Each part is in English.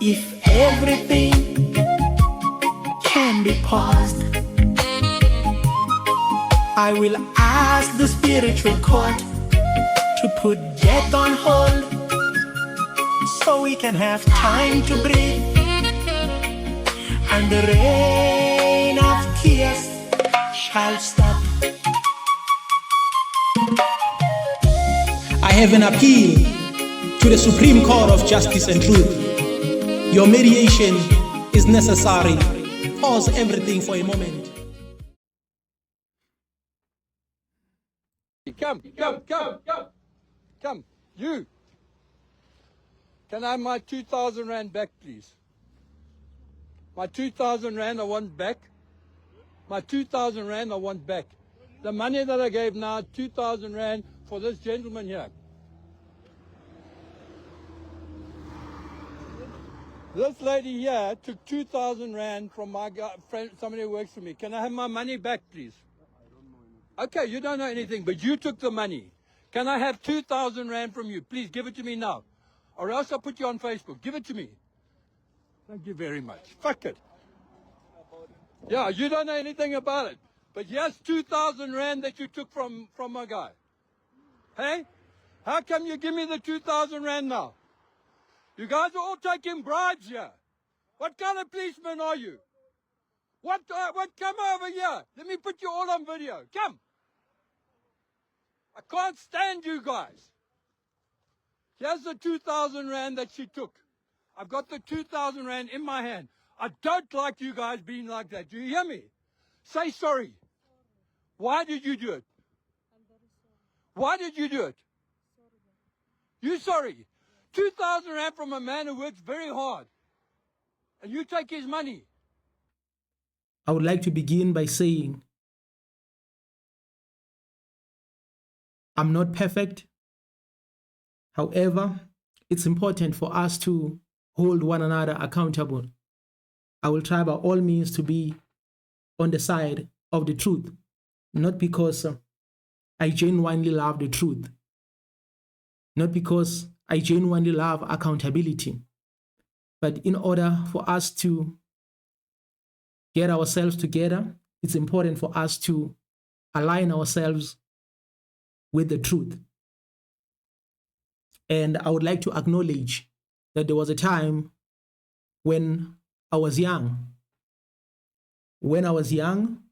If everything can be paused, I will ask the spiritual court to put death on hold, so we can have time to breathe, and the rain of tears shall stop. I have an appeal to the Supreme Court of Justice and Truth. Your mediation is necessary. Pause everything for a moment. Come. You. Can I have my 2,000 Rand back, please? My 2,000 Rand I want back. My 2,000 Rand I want back. The money that I gave now, 2,000 Rand for this gentleman here. This lady here took 2,000 Rand from my friend, somebody who works for me. Can I have my money back, please? Okay, you don't know anything, but you took the money. Can I have 2,000 Rand from you? Please give it to me now. Or else I'll put you on Facebook. Give it to me. Thank you very much. Fuck it. Yeah, you don't know anything about it. But here's 2,000 Rand that you took from my guy. Hey? How come you give me the 2,000 Rand now? You guys are all taking bribes here. What kind of policeman are you? What, come over here. Let me put you all on video. Come. I can't stand you guys. Here's the 2,000 Rand that she took. I've got the 2,000 Rand in my hand. I don't like you guys being like that. Do you hear me? Say sorry. Why did you do it? Why did you do it? You sorry. 2,000 Rand from a man who works very hard. And you take his money. I would like to begin by saying, I'm not perfect. However, it's important for us to hold one another accountable. I will try by all means to be on the side of the truth, not because I genuinely love the truth, not because I genuinely love accountability, but in order for us to get ourselves together, it's important for us to align ourselves with the truth. And I would like to acknowledge that there was a time when I was young. When I was young,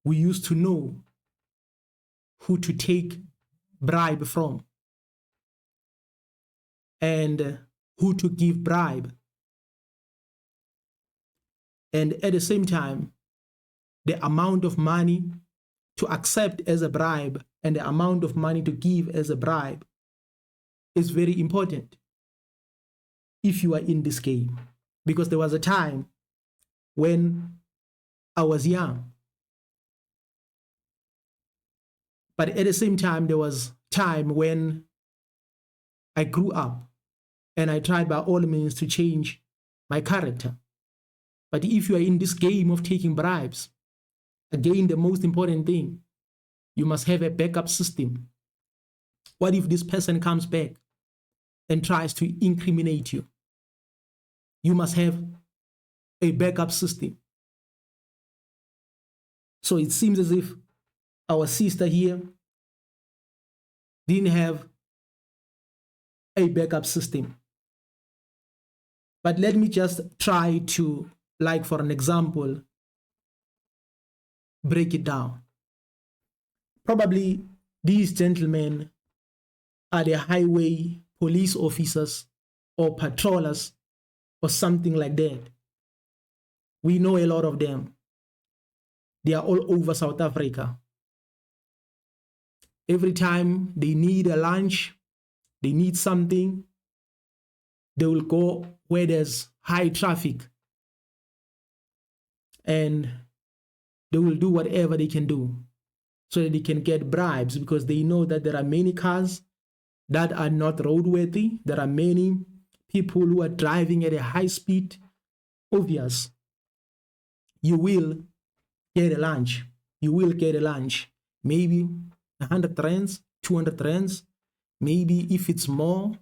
we used to know who to take bribe from and who to give bribe. And at the same time, the amount of money to accept as a bribe and the amount of money to give as a bribe is very important if you are in this game. Because there was a time when I was young, but at the same time, there was time when I grew up and I tried by all means to change my character. But if you are in this game of taking bribes, again, the most important thing, you must have a backup system. What if this person comes back and tries to incriminate you? You must have a backup system. So it seems as if our sister here didn't have a backup system. But let me just try to, like for an example, break it down. Probably these gentlemen are the highway police officers or patrollers or something like that. We know a lot of them. They are all over South Africa. Every time they need a lunch, they need something, they will go where there's high traffic and they will do whatever they can do so that they can get bribes, because they know that there are many cars that are not roadworthy. There are many people who are driving at a high speed. Obvious, you will get a lunch. You will get a lunch. Maybe 100 rands, 200 rands. Maybe if it's more,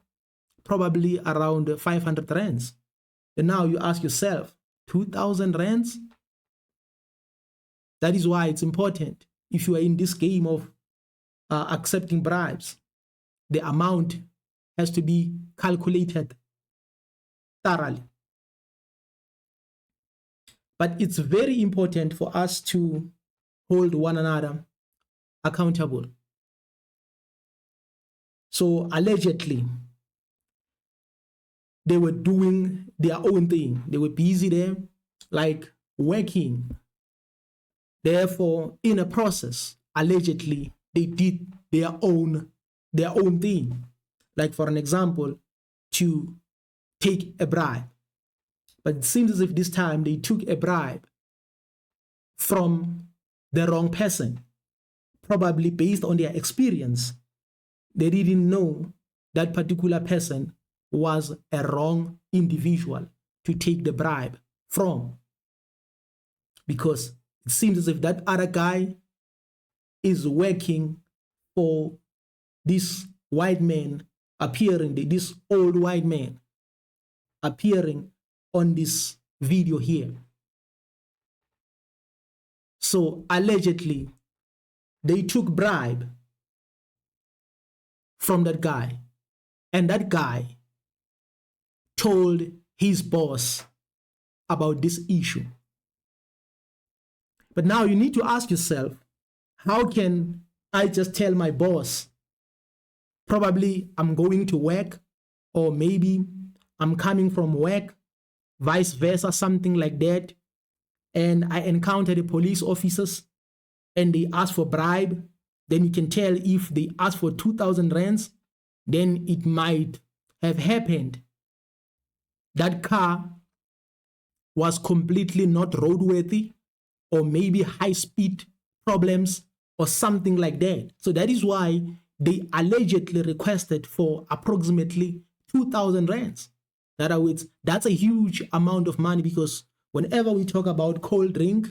probably around 500 rands. And now you ask yourself, 2,000 rands? That is why it's important, if you are in this game of accepting bribes, the amount has to be calculated thoroughly. But it's very important for us to hold one another accountable. So allegedly, they were doing their own thing. They were busy there, like working. Therefore, in a process, allegedly, they did their own thing. Like for an example, to take a bribe. But it seems as if this time they took a bribe from the wrong person, probably based on their experience. They didn't know that particular person was a wrong individual to take the bribe from. Because it seems as if that other guy is working for this white man appearing, this old white man appearing on this video here. So allegedly, they took bribe from that guy, and that guy told his boss about this issue. But now you need to ask yourself, how can I just tell my boss, probably I'm going to work, or maybe I'm coming from work, vice versa, something like that, and I encounter the police officers and they ask for bribe, then you can tell if they ask for 2,000 rands, then it might have happened. That car was completely not roadworthy, or maybe high-speed problems or something like that. So that is why they allegedly requested for approximately 2,000 rands. In other words, that's a huge amount of money, because whenever we talk about cold drink,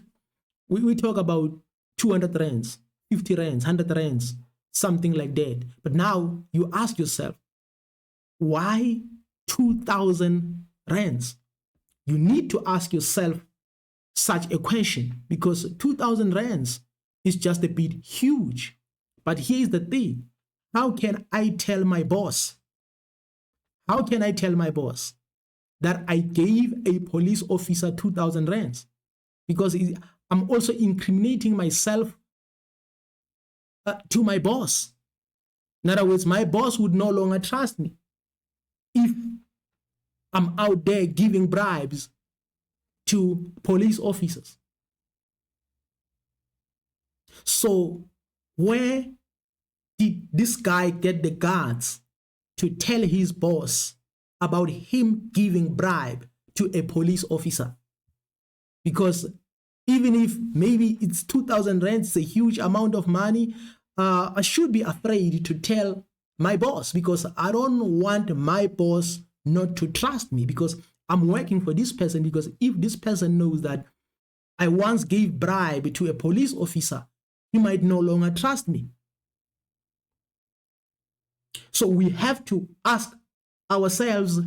we talk about 200 rands, 50 rands, 100 rands, something like that. But now you ask yourself, why 2,000 rands? You need to ask yourself such a question, because 2,000 rands is just a bit huge. But here's the thing. How can I tell my boss? How can I tell my boss that I gave a police officer 2,000 rands? Because I'm also incriminating myself to my boss. In other words, my boss would no longer trust me if I'm out there giving bribes to police officers. So where did this guy get the guts to tell his boss about him giving bribe to a police officer? Because even if maybe it's 2,000 rands, it's a huge amount of money, I should be afraid to tell my boss, because I don't want my boss not to trust me, because I'm working for this person. Because if this person knows that I once gave bribe to a police officer, he might no longer trust me. So we have to ask ourselves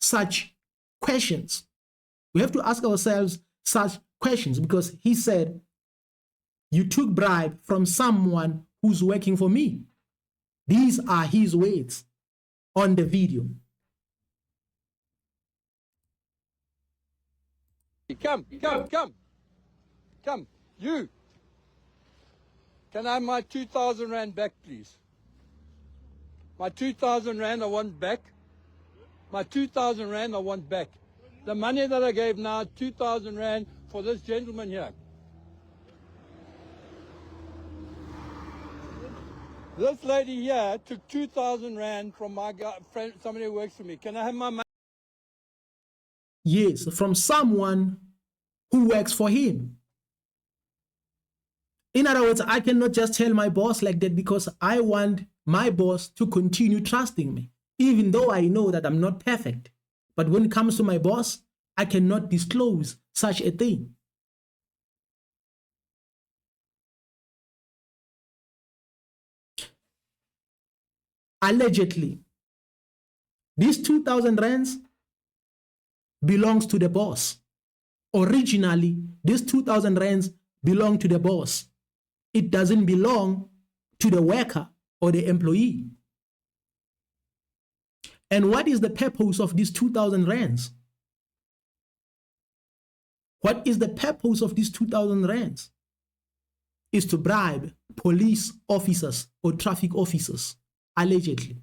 such questions. We have to ask ourselves such questions, because he said, you took bribe from someone who's working for me. These are his words on the video. Come. You. Can I have my 2,000 rand back, please? My 2,000 rand I want back. My 2,000 rand I want back. The money that I gave now, 2,000 rand for this gentleman here. This lady here took 2,000 rand from my friend, somebody who works for me. Can I have my money? Yes, from someone who works for him. In other words, I cannot just tell my boss like that, because I want my boss to continue trusting me, even though I know that I'm not perfect. But when it comes to my boss, I cannot disclose such a thing. Allegedly, These 2,000 rands belongs to the boss. Originally, these 2,000 rands belong to the boss. It doesn't belong to the worker or the employee. And what is the purpose of these 2,000 rands? What is the purpose of these 2,000 rands? Is to bribe police officers or traffic officers, allegedly.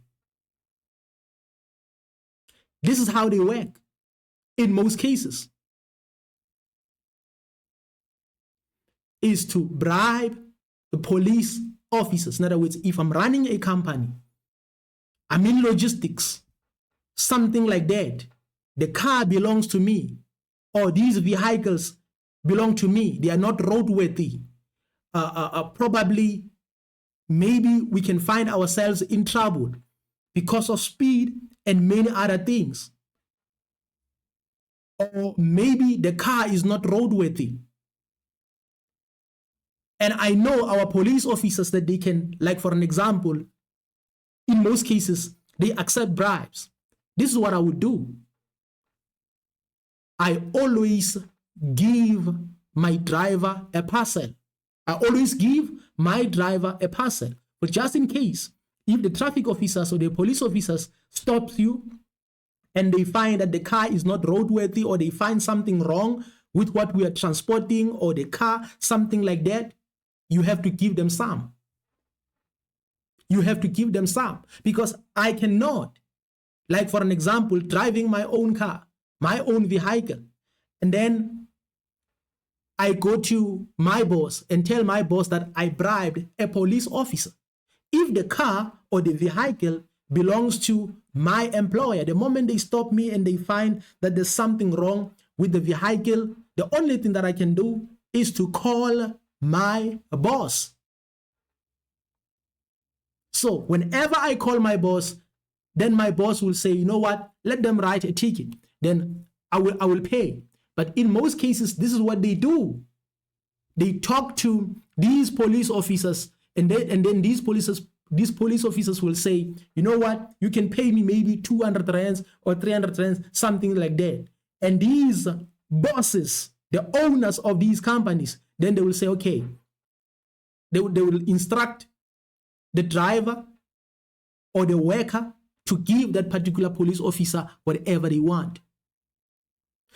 This is how they work in most cases. Is to bribe the police officers. In other words, if I'm running a company, I'm in logistics, something like that, the car belongs to me, or these vehicles belong to me, they are not roadworthy. Probably, maybe we can find ourselves in trouble because of speed and many other things. Or maybe the car is not roadworthy. And I know our police officers that they can, like for an example, in most cases, they accept bribes. This is what I would do. I always give my driver a parcel. I always give my driver a parcel. But just in case, if the traffic officers or the police officers stops you and they find that the car is not roadworthy, or they find something wrong with what we are transporting or the car, something like that, you have to give them some. You have to give them some, because I cannot, like for an example, driving my own car, my own vehicle, and then I go to my boss and tell my boss that I bribed a police officer. If the car or the vehicle belongs to my employer, the moment they stop me and they find that there's something wrong with the vehicle, the only thing that I can do is to call my boss. So whenever I call my boss, then my boss will say, you know what, let them write a ticket. Then I will pay. But in most cases, this is what they do. They talk to these police officers, and then these police officers will say, you know what, you can pay me maybe 200 rands or 300 rands, something like that. And these bosses, the owners of these companies, then they will say, okay, they will instruct the driver or the worker to give that particular police officer whatever they want.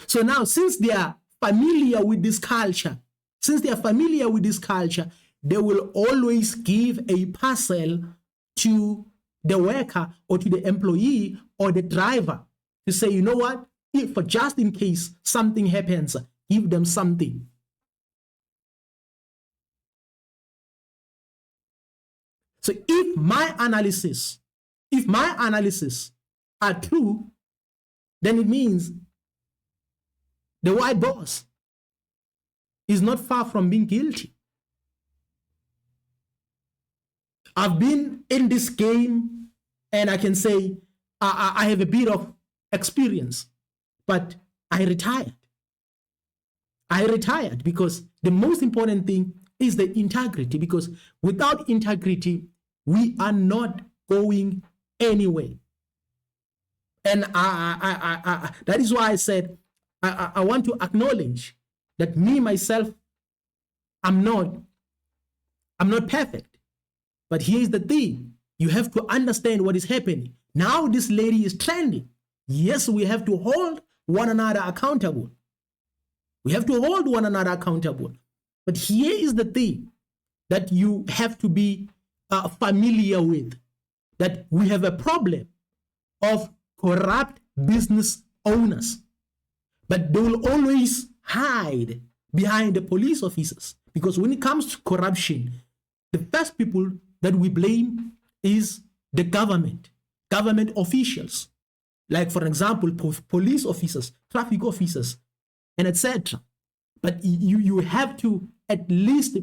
So now, since they are familiar with this culture, they will always give a parcel to the worker or to the employee or the driver to say, you know what, if just in case something happens, give them something. So if my analysis are true, then it means the white boss is not far from being guilty. I've been in this game and I can say I have a bit of experience, but I retired. Because the most important thing is the integrity, because without integrity, we are not going anywhere. And that is why I said I want to acknowledge that me, myself, I'm not perfect. But here's the thing. You have to understand what is happening. Now this lady is trending. Yes, we have to hold one another accountable. But here is the thing that you have to be familiar with, that we have a problem of corrupt business owners, but they will always hide behind the police officers, because when it comes to corruption, the first people that we blame is the government officials, like for example, police officers, traffic officers, and etc. But you have to at least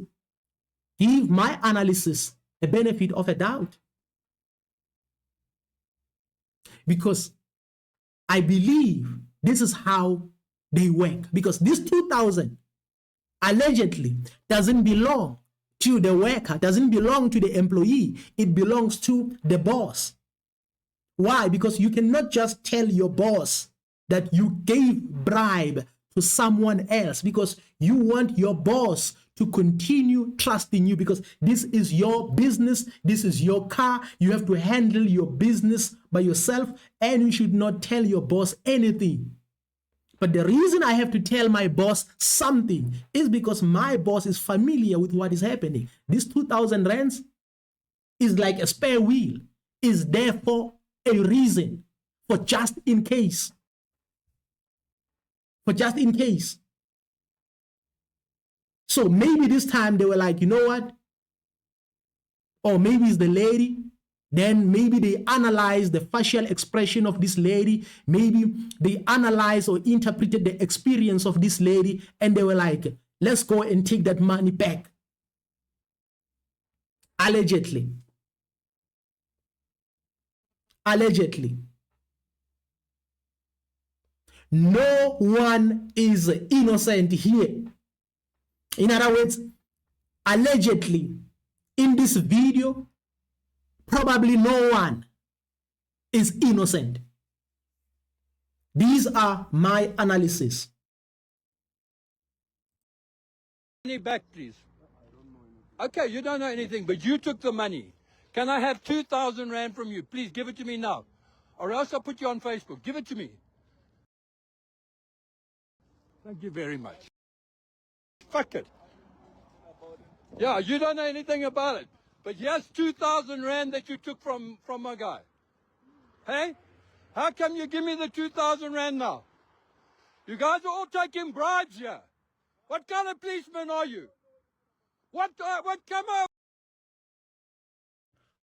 give my analysis a benefit of a doubt, because I believe this is how they work, because this 2,000 allegedly doesn't belong to the worker, doesn't belong to the employee, it belongs to the boss. Why? Because you cannot just tell your boss that you gave bribe to someone else because you want your boss to continue trusting you because this is your business, this is your car, you have to handle your business by yourself and you should not tell your boss anything. But the reason I have to tell my boss something is because my boss is familiar with what is happening. This 2,000 rands is like a spare wheel, is there for a reason, for just in case. For just in case. So maybe this time they were like, you know what? Or maybe it's the lady. Then maybe they analyze the facial expression of this lady. Maybe they analyze or interpreted the experience of this lady. And they were like, let's go and take that money back. Allegedly. Allegedly. No one is innocent here. In other words, allegedly, in this video, probably no one is innocent. These are my analysis. Money back, please. Okay, you don't know anything, but you took the money. Can I have 2,000 rand from you? Please give it to me now. Or else I'll put you on Facebook. Give it to me. Thank you very much. Fuck it. Yeah, you don't know anything about it. But here's 2,000 rand that you took from my guy. Hey? How come you give me the 2,000 rand now? You guys are all taking bribes here. What kind of policeman are you? What come on?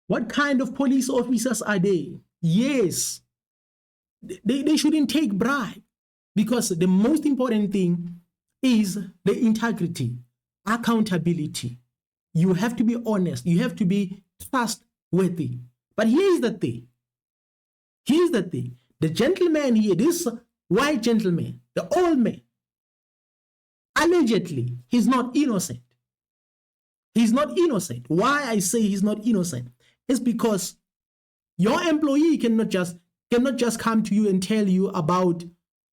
What kind of police officers are they? Yes, they shouldn't take bribe because the most important thing is the integrity, accountability. You have to be honest. You have to be trustworthy. But here's the thing. Here's the thing. The gentleman here, this white gentleman, the old man, allegedly, he's not innocent. He's not innocent. Why I say he's not innocent is because your employee cannot just come to you and tell you about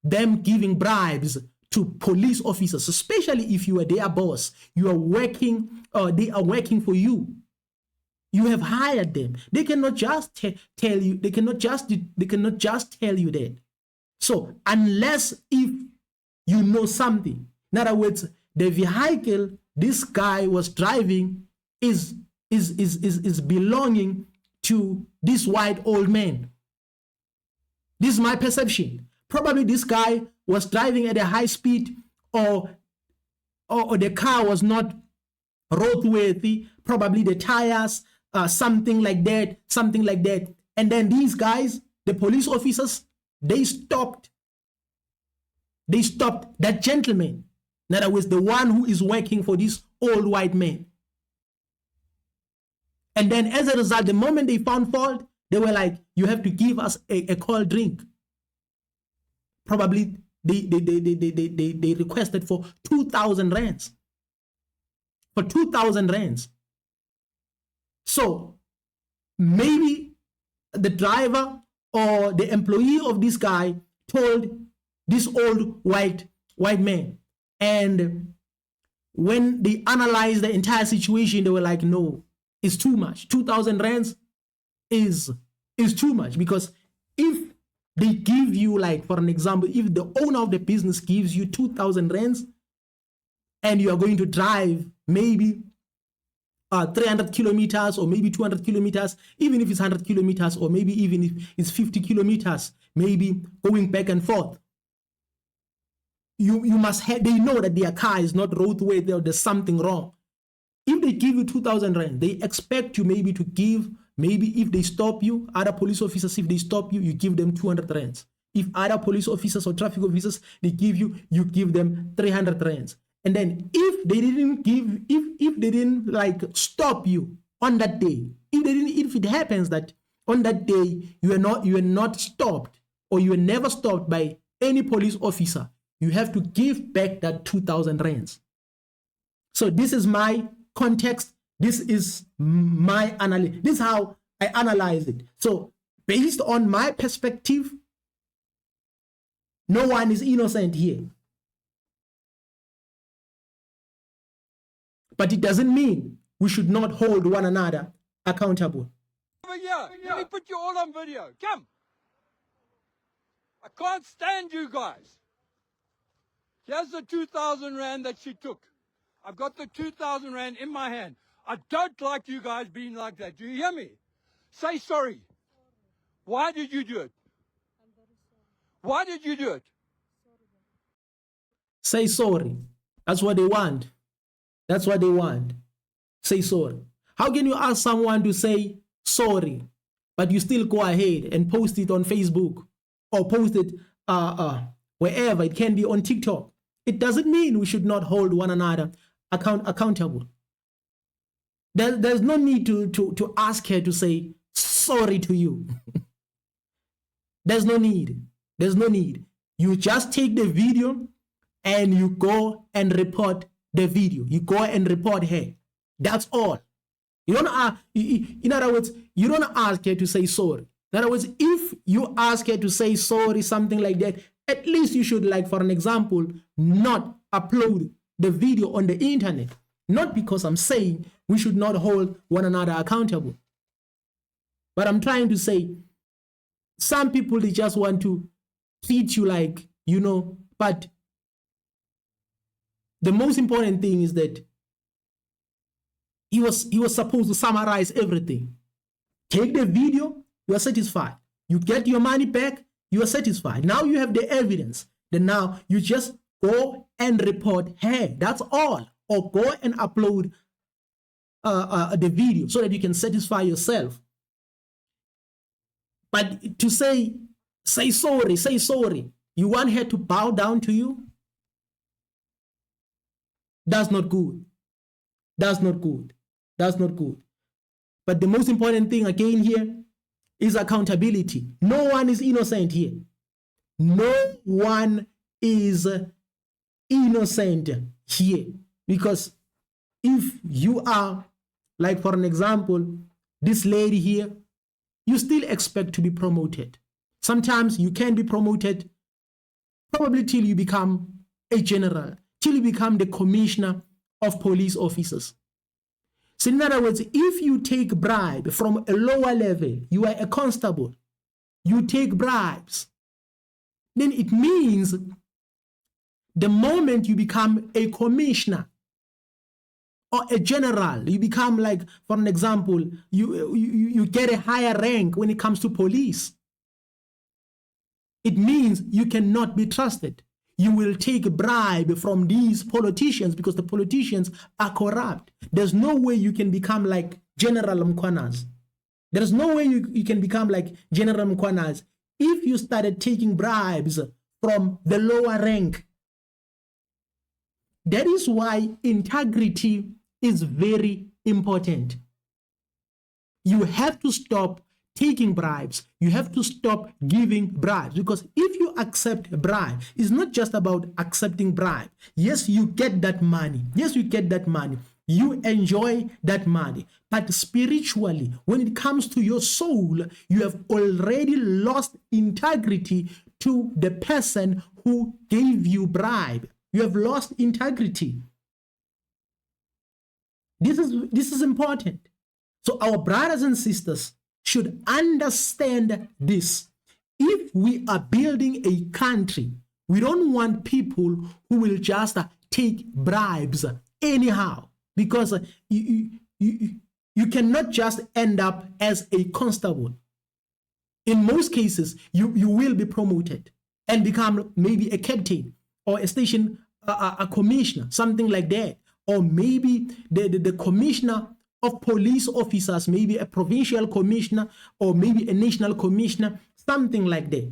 them giving bribes to police officers, especially if you are their boss. You are working, they are working for you. You have hired them. They cannot just tell you. They cannot just tell you that. So unless if you know something, in other words, the vehicle this guy was driving is belonging to this white old man. This is my perception. Probably this guy was driving at a high speed, or the car was not roadworthy. Probably the tires, something like that. And then these guys, the police officers, they stopped that gentleman. In other words, the one who is working for this old white man. And then as a result, the moment they found fault, they were like, you have to give us a cold drink. Probably they requested for 2,000 rands. For 2,000 rands. So maybe the driver or the employee of this guy told this old white man. And when they analyzed the entire situation, they were like, no, it's too much. 2,000 rands is too much, because if they give you, like, for an example, if the owner of the business gives you 2,000 rands and you are going to drive maybe 300 kilometers or maybe 200 kilometers, even if it's 100 kilometers, or maybe even if it's 50 kilometers, maybe going back and forth, you must have, they know that their car is not roadworthy or there's something wrong. If they give you 2,000 rand, they expect you maybe to give, maybe if they stop you, other police officers, if they stop you, you give them 200 rands. If other police officers or traffic officers, they give you, you give them 300 rands. And then if they didn't give, if they didn't like stop you on that day, if it happens that on that day you are not stopped, or you are never stopped by any police officer, you have to give back that 2,000 rands. So this is my context. This is my analysis. This is how I analyze it. So based on my perspective, no one is innocent here. But it doesn't mean we should not hold one another accountable. Over here. Let me put you all on video. Come. I can't stand you guys. Here's the 2,000 rand that she took. I've got the 2,000 rand in my hand. I don't like you guys being like that. Do you hear me? Say sorry. Why did you do it? Why did you do it? Say sorry. That's what they want. That's what they want. Say sorry. How can you ask someone to say sorry, but you still go ahead and post it on Facebook or post it wherever? It can be on TikTok. It doesn't mean we should not hold one another accountable. There's no need to ask her to say sorry to you. There's no need. There's no need. You just take the video and you go and report the video. You go and report her. That's all. You don't. In other words, you don't ask her to say sorry. In other words, if you ask her to say sorry, something like that, at least you should, like for an example, not upload the video on the internet. Not because I'm saying we should not hold one another accountable. But I'm trying to say, some people, they just want to treat you like, but the most important thing is that he was supposed to summarize everything. Take the video, you are satisfied. You get your money back, you are satisfied. Now you have the evidence. Then now you just go and report her. That's all. Or go and upload the video so that you can satisfy yourself. But to say sorry, you want her to bow down to you? That's not good. That's not good. That's not good. But the most important thing again here is accountability. No one is innocent here. No one is innocent here. Because if you are, like for an example, this lady here, you still expect to be promoted. Sometimes you can be promoted probably till you become a general, till you become the commissioner of police officers. So in other words, if you take bribe from a lower level, you are a constable, you take bribes, then it means the moment you become a commissioner or a general, you become, like for an example, you get a higher rank when it comes to police. It means you cannot be trusted. You will take a bribe from these politicians because the politicians are corrupt. There's no way you can become like General Mkwanas. There's no way you can become like General Mkwanas if you started taking bribes from the lower rank. That is why integrity is very important. You have to stop taking bribes. You have to stop giving bribes, because if you accept a bribe, it's not just about accepting bribe. Yes, you get that money. Yes, you get that money. You enjoy that money. But spiritually, when it comes to your soul, you have already lost integrity to the person who gave you bribe. You have lost integrity. This is important. So our brothers and sisters should understand this. If we are building a country, we don't want people who will just take bribes anyhow, because you cannot just end up as a constable. In most cases, you will be promoted and become maybe a captain or a station, a commissioner, something like that. Or maybe the commissioner of police officers, maybe a provincial commissioner, or maybe a national commissioner, something like that.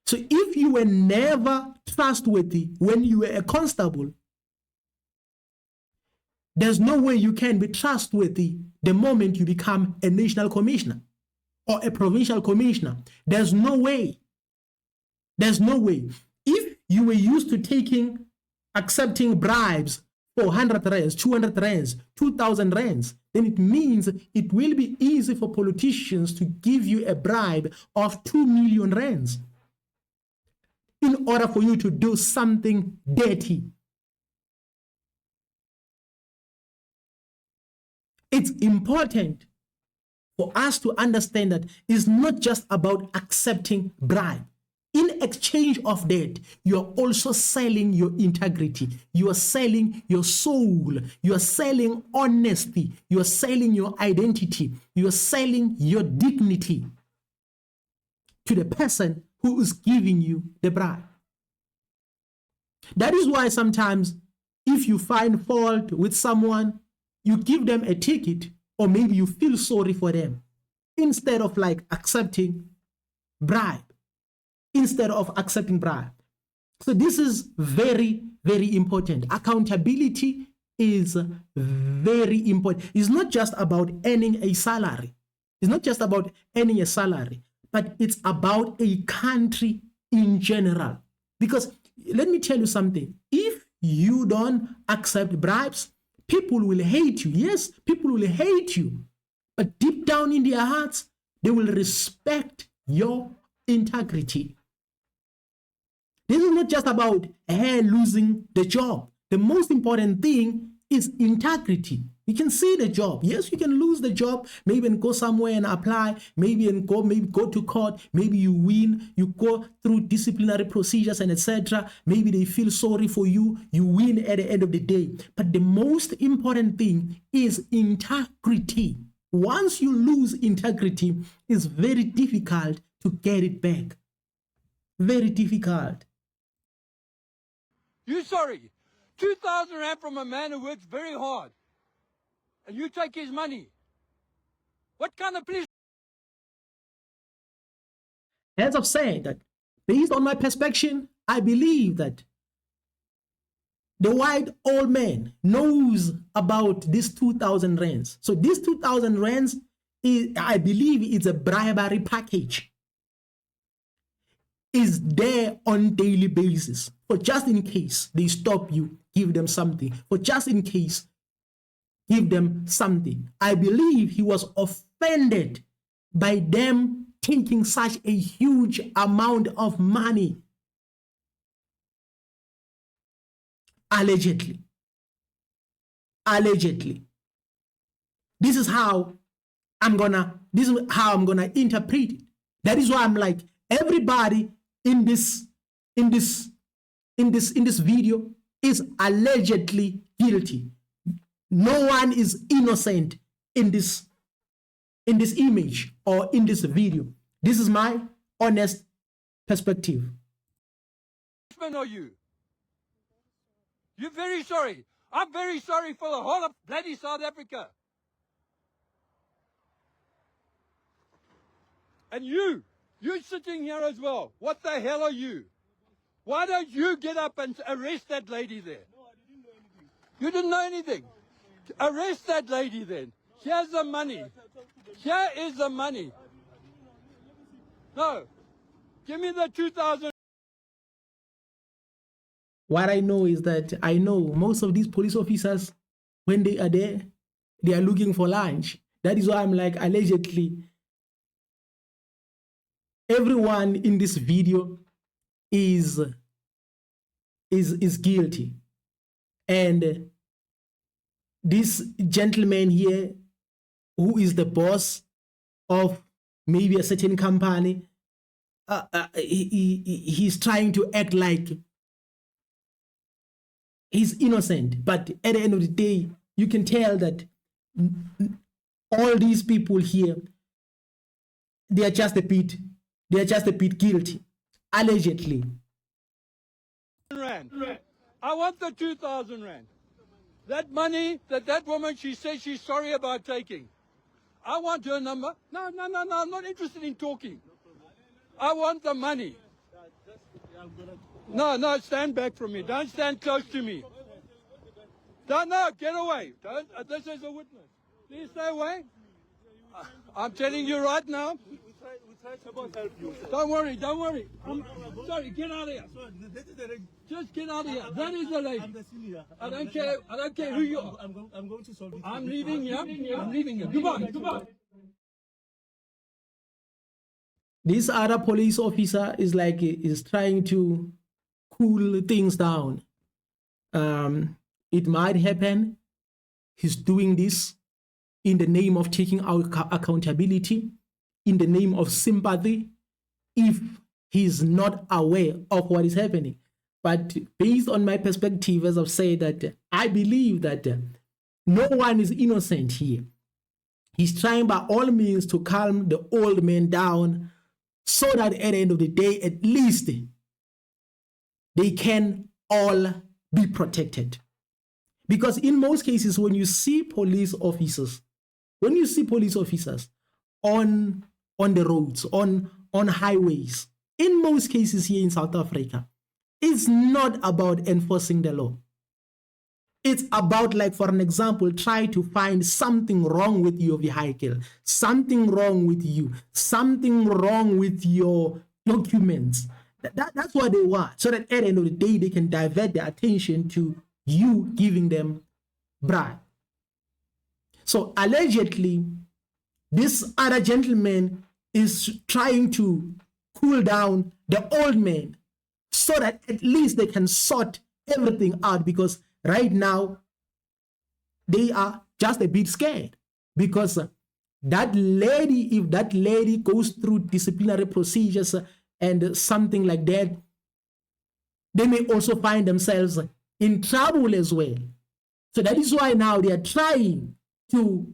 So if you were never trustworthy when you were a constable, there's no way you can be trustworthy the moment you become a national commissioner or a provincial commissioner. There's no way. There's no way. If you were used to accepting bribes 400 rands, 200 rands, 2,000 rands, then it means it will be easy for politicians to give you a bribe of 2 million rands in order for you to do something dirty. It's important for us to understand that it's not just about accepting bribe. In exchange of that, you are also selling your integrity. You are selling your soul. You are selling honesty. You are selling your identity. You are selling your dignity to the person who is giving you the bribe. That is why sometimes if you find fault with someone, you give them a ticket, or maybe you feel sorry for them instead of like accepting bribe. So this is very, very important. Accountability is very important. It's not just about earning a salary. But it's about a country in general. Because let me tell you something. If you don't accept bribes, people will hate you. Yes, people will hate you. But deep down in their hearts, they will respect your integrity. This is not just about losing the job. The most important thing is integrity. You can see the job. Yes, you can lose the job, maybe and go somewhere and apply, maybe go to court, maybe you win, you go through disciplinary procedures and etc. Maybe they feel sorry for you, you win at the end of the day. But the most important thing is integrity. Once you lose integrity, it's very difficult to get it back. Very difficult. You sorry? 2,000 rand from a man who works very hard, and you take his money. What kind of police? As I've said, that based on my perspective, I believe that the white old man knows about these 2,000 rands. So these 2,000 rands, I believe it's a bribery package. Is there on daily basis. For just in case they stop you, give them something. For just in case, give them something. I believe he was offended by them taking such a huge amount of money. Allegedly. This is how I'm gonna interpret it. That is why I'm like, everybody in this video is allegedly guilty. No one is innocent in this image or in this video. This is my honest perspective. Which are you? You're very sorry. I'm very sorry for the whole of bloody South Africa. And you're sitting here as well. What the hell are you? Why don't you get up and arrest that lady there? No, I didn't know anything. You didn't know anything? Arrest that lady then. Here's the money. Here is the money. No. Give me the 2,000. What I know is that I know most of these police officers, when they are there, they are looking for lunch. That is why I'm like, allegedly, everyone in this video is guilty. And this gentleman here, who is the boss of maybe a certain company, he's trying to act like he's innocent. But at the end of the day, you can tell that all these people here, they are just a bit guilty, allegedly. Rand. I want the 2,000 rand. That money that woman, she says she's sorry about taking. I want her number. No, I'm not interested in talking. I want the money. No, stand back from me. Don't stand close to me. No, get away. Don't. This is a witness. Please stay away. I'm telling you right now. We Don't worry, don't worry. Sorry, get out of here. Just get out of here. That is the lady. I'm the senior. I don't care who you are. I'm going to solve it. I'm leaving here. I'm leaving here. Goodbye. This other police officer is like, is trying to cool things down. It might happen he's doing this in the name of taking out accountability, in the name of sympathy, if he's not aware of what is happening. But based on my perspective, as I've said, that I believe that no one is innocent here. He's trying by all means to calm the old man down so that at the end of the day, at least they can all be protected. Because in most cases, when you see police officers on the roads, on highways, in most cases here in South Africa, it's not about enforcing the law. It's about, like, for an example, try to find something wrong with your vehicle, something wrong with you, something wrong with your documents. That's what they want, so that at the end of the day, they can divert their attention to you giving them bribe. So allegedly, this other gentleman is trying to cool down the old man so that at least they can sort everything out, because right now they are just a bit scared, because that lady, if that lady goes through disciplinary procedures and something like that, they may also find themselves in trouble as well. So that is why now they are trying to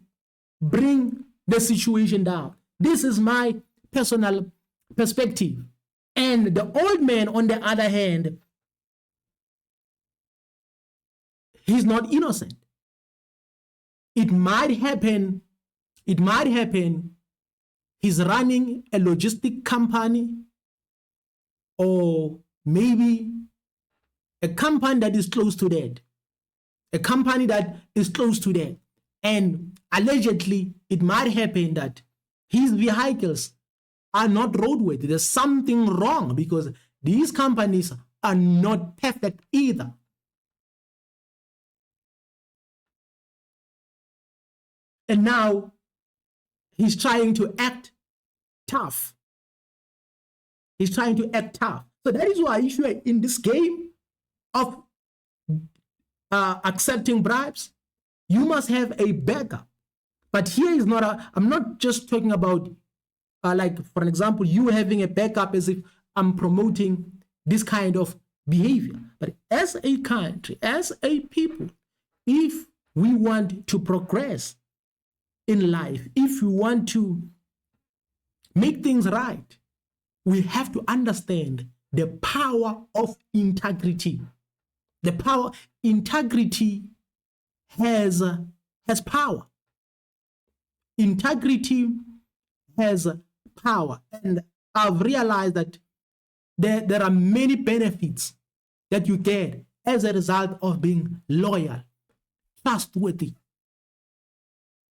bring the situation down. This is my personal perspective. And the old man, on the other hand, he's not innocent. It might happen he's running a logistic company, or maybe a company that is close to that. And allegedly, it might happen that his vehicles are not roadworthy. There's something wrong, because these companies are not perfect either. And now he's trying to act tough. So that is why, if you are in this game of accepting bribes, you must have a backup. But here is not I'm not just talking about like, for an example, you having a backup as if I'm promoting this kind of behavior. But as a country, as a people, if we want to progress in life, if we want to make things right, we have to understand the power of integrity. Integrity has power. Integrity has power. And I've realized that there are many benefits that you get as a result of being loyal, trustworthy.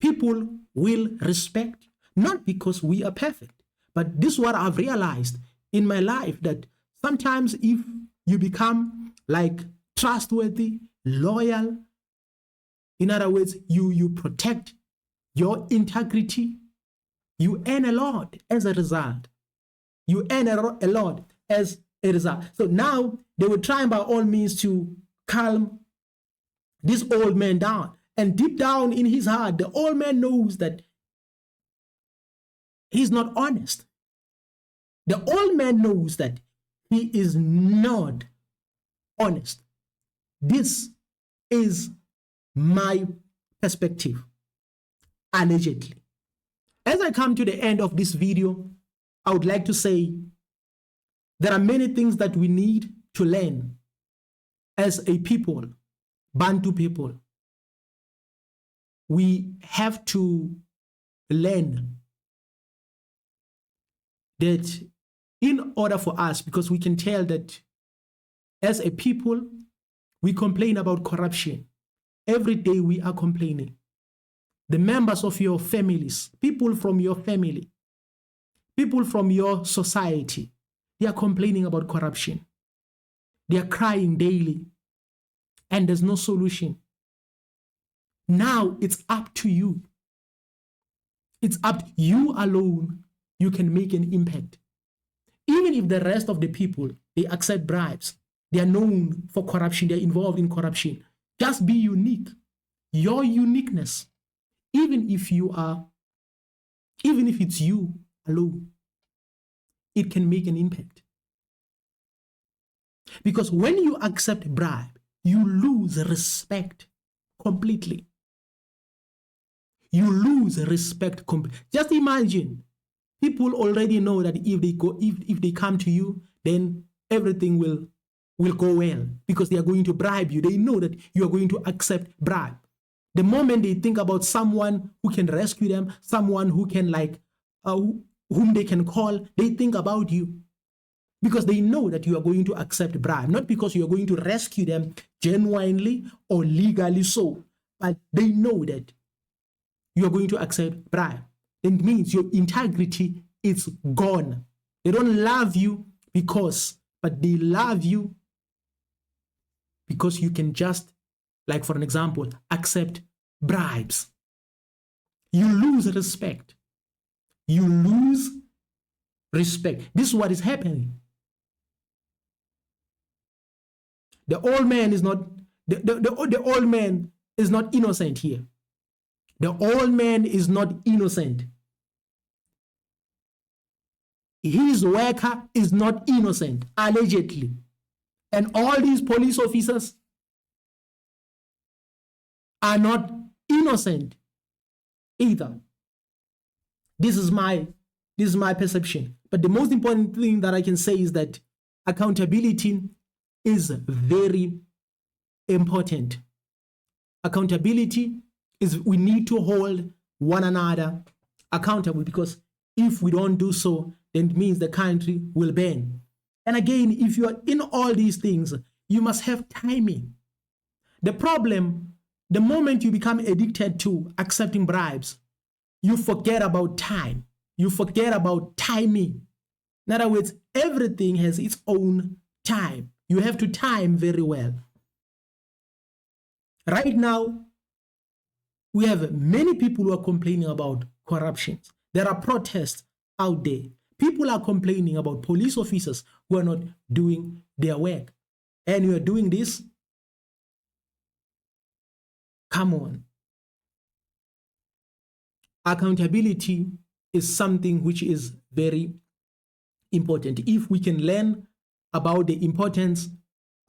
People will respect, not because we are perfect, but this is what I've realized in my life, that sometimes if you become like trustworthy, loyal, in other words, you protect your integrity, you earn a lot as a result. So now they were trying by all means to calm this old man down. And deep down in his heart, the old man knows that he's not honest. The old man knows that he is not honest. This is my perspective, allegedly. As I come to the end of this video, I would like to say there are many things that we need to learn as a people, Bantu people. We have to learn that in order for us, because we can tell that as a people, we complain about corruption. Every day we are complaining. The members of your families, people from your family, People from your society, they are complaining about corruption. They are crying daily, and there's no solution. Now it's up to you. It's up to you alone. You can make an impact. Even if the rest of the people, they accept bribes, they are known for corruption, they're involved in corruption. Just be unique. Your uniqueness, even if it's you alone, it can make an impact. Because when you accept bribe, you lose respect completely. You lose respect completely. Just imagine, people already know that if they come to you, then everything will go well because they are going to bribe you. They know that you are going to accept bribe. The moment they think about someone who can rescue them, someone who can whom they can call, they think about you because they know that you are going to accept bribe, not because you are going to rescue them genuinely or legally so, but they know that you are going to accept bribe. It means your integrity is gone. They don't love you but they love you because you can just, like for an example, accept bribes. You lose respect. You lose respect. This is what is happening. The old man is not the old man is not innocent here. The old man is not innocent. His worker is not innocent, allegedly. And all these police officers are not innocent either. This is my perception. But the most important thing that I can say is that accountability is very important. Accountability is, we need to hold one another accountable, because if we don't do so, then it means the country will burn. And again, if you are in all these things, you must have timing. The problem, the moment you become addicted to accepting bribes, you forget about time. You forget about timing. In other words, everything has its own time. You have to time very well. Right now, we have many people who are complaining about corruption. There are protests out there. People are complaining about police officers who are not doing their work. And you are doing this? Come on. Accountability is something which is very important. If we can learn about the importance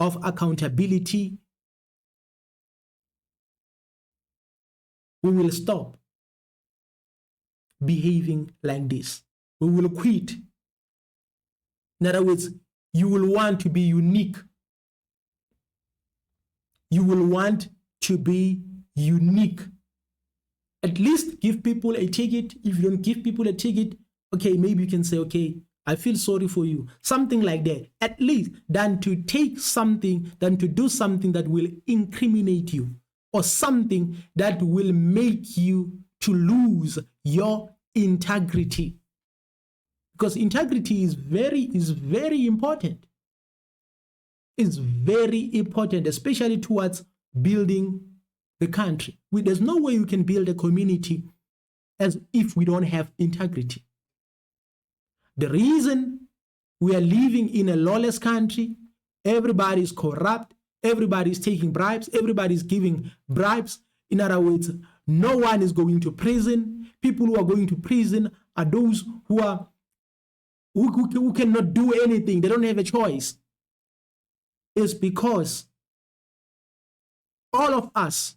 of accountability, we will stop behaving like this. We will quit. In other words, you will want to be unique. You will want to be unique. At least give people a ticket. If you don't give people a ticket, okay, maybe you can say, okay, I feel sorry for you. Something like that. At least than to take something, than to do something that will incriminate you, or something that will make you to lose your integrity. Because integrity is very important. It's very important, especially towards building the country. There's no way you can build a community as if we don't have integrity. The reason we are living in a lawless country, everybody is corrupt, everybody is taking bribes, everybody is giving bribes. In other words, no one is going to prison. People who are going to prison are those who cannot do anything. They don't have a choice. It's because all of us,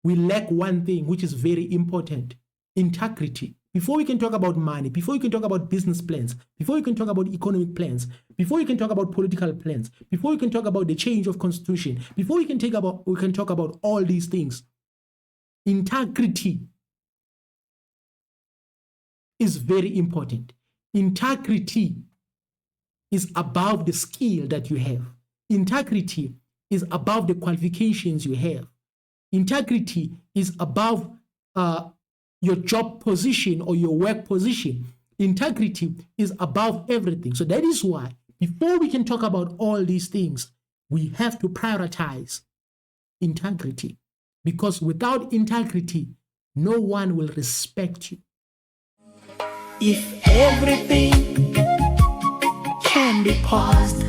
we lack one thing which is very important: integrity. Before we can talk about money, before we can talk about business plans, before we can talk about economic plans, before we can talk about political plans, before we can talk about the change of constitution, before we can talk about all these things, integrity is very important. Integrity is above the skill that you have. Integrity is above the qualifications you have. Integrity is above your job position or your work position. Integrity is above everything. So that is why, before we can talk about all these things, we have to prioritize integrity. Because without integrity, no one will respect you. If everything can be paused,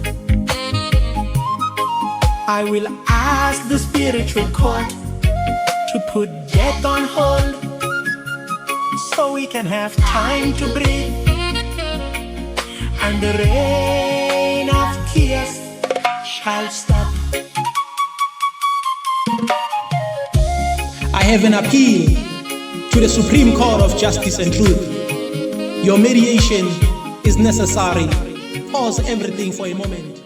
I will ask the spiritual court to put death on hold, so we can have time to breathe, and the rain of tears shall stop. I have an appeal to the Supreme Court of Justice and Truth. Your mediation is necessary. Pause everything for a moment.